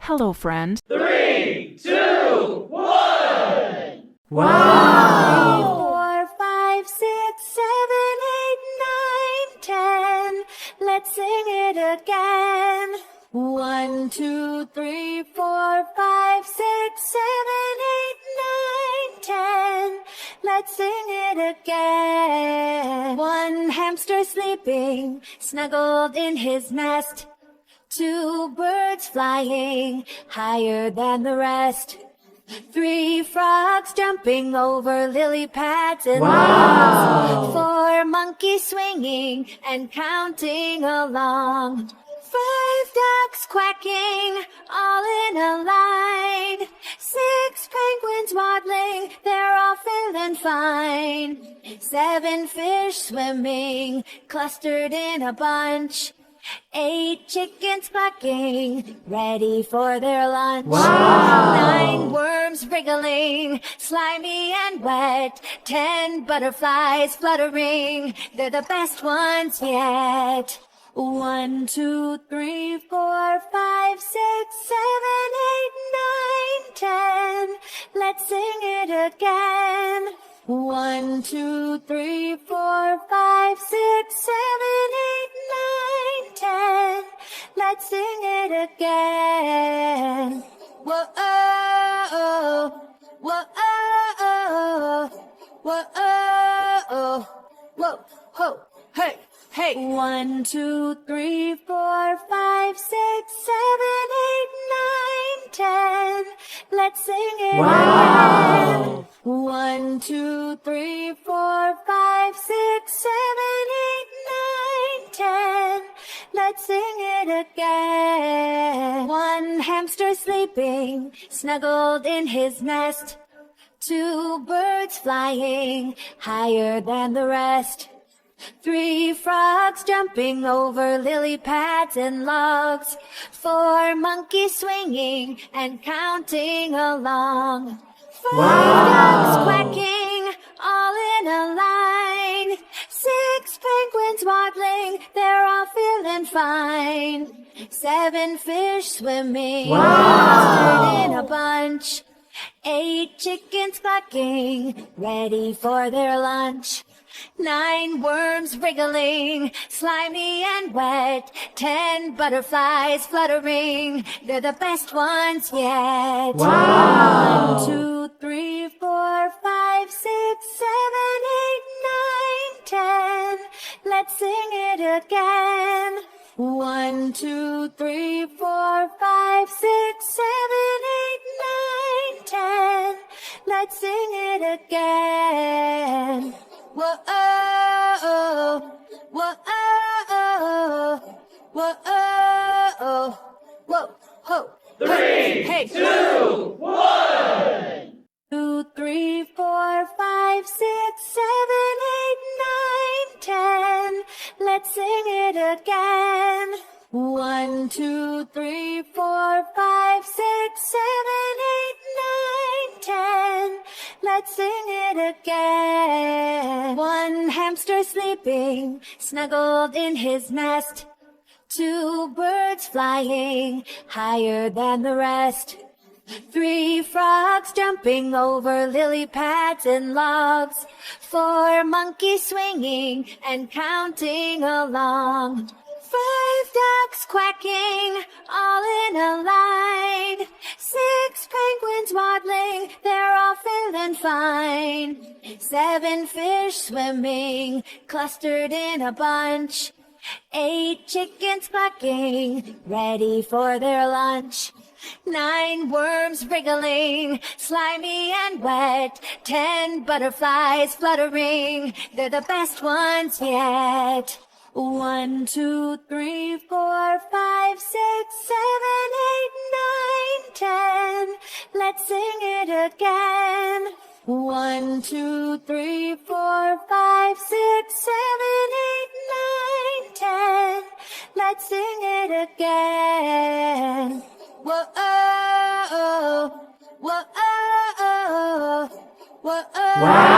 Hello, friend. 3, 2, 1. Wow! 4, 5, 6, 7, 8, 9, 10. Let's sing it again. 1, 2, 3, 4, 5, 6, 7, 8, 9, 10. Let's sing it again. One hamster sleeping, snuggled in his nest. Two birds flying higher than the rest. 3 frogs jumping over lily pads and lawns. 4 monkeys swinging and counting along. 5 ducks quacking all in a line. 6 penguins waddling, they're all feeling fine. 7 fish swimming, clustered in a bunch. 8 chickens clucking, ready for their lunch. 9 worms wriggling, slimy and wet. 10 butterflies fluttering, they're the best ones yet. 1, 2, 3, 4, 5, 6, 7, 8, 9, 10. Let's sing it again. 1, 2, 3, 4, 5, 6, 7, 8, 9, 10. Let's sing it again. Whoa, oh, whoa, oh, whoa, oh, whoa, ho, hey, hey. 1, 2, 3, 4, 5, 6, 7, 8, 9, 10. Let's sing it again. 1, 2, 3, 4, 5, 6, 7, 8, 9, 10. Let's sing it again. One hamster sleeping, snuggled in his nest. 2 birds flying higher than the rest. 3 frogs jumping over lily pads and logs. 4 monkeys swinging and counting along. 5 ducks quacking all in a line. 6 penguins waddling, they're all feeling fine. 7 fish swimming, clustered in a bunch. 8 chickens clucking, ready for their lunch. 9 worms wriggling, slimy and wet. 10 butterflies fluttering, they're the best ones yet. 1, 2, 3, 4, 5, 6, 7, 8, 9, 10. Let's sing it again. 1, 2, 3, 4, 5, 6, 7, 8, 9, 10. Let's sing it again. Whoa, oh, whoa, oh, whoa, oh, whoa, ho, 3, hey, 2, 1. 2, 3, 4, 5, 6, 7, 8, 9, 10. Let's sing it again. 1, 2, 3, 4, 5, 6, 7, 8, 9, 10. Let's sing it again. One hamster sleeping, snuggled in his nest. 2 birds flying higher than the rest. 3 frogs jumping over lily pads and logs. 4 monkeys swinging and counting along. 5 ducks quacking all in a line. 6 penguins waddling, they're all feeling fine. 7 fish swimming, clustered in a bunch. 8 chickens clucking, ready for their lunch. 9 worms wriggling, slimy and wet. 10 butterflies fluttering, they're the best ones yet. 1, 2, 3, 4, 5, 6, 7, 8, 9, 10. Let's sing it again. 1, 2, 3, 4, 5, 6, 7, 8, 9, 10. Let's sing it again. Whoa, oh, whoa, oh, whoa, oh. Wow!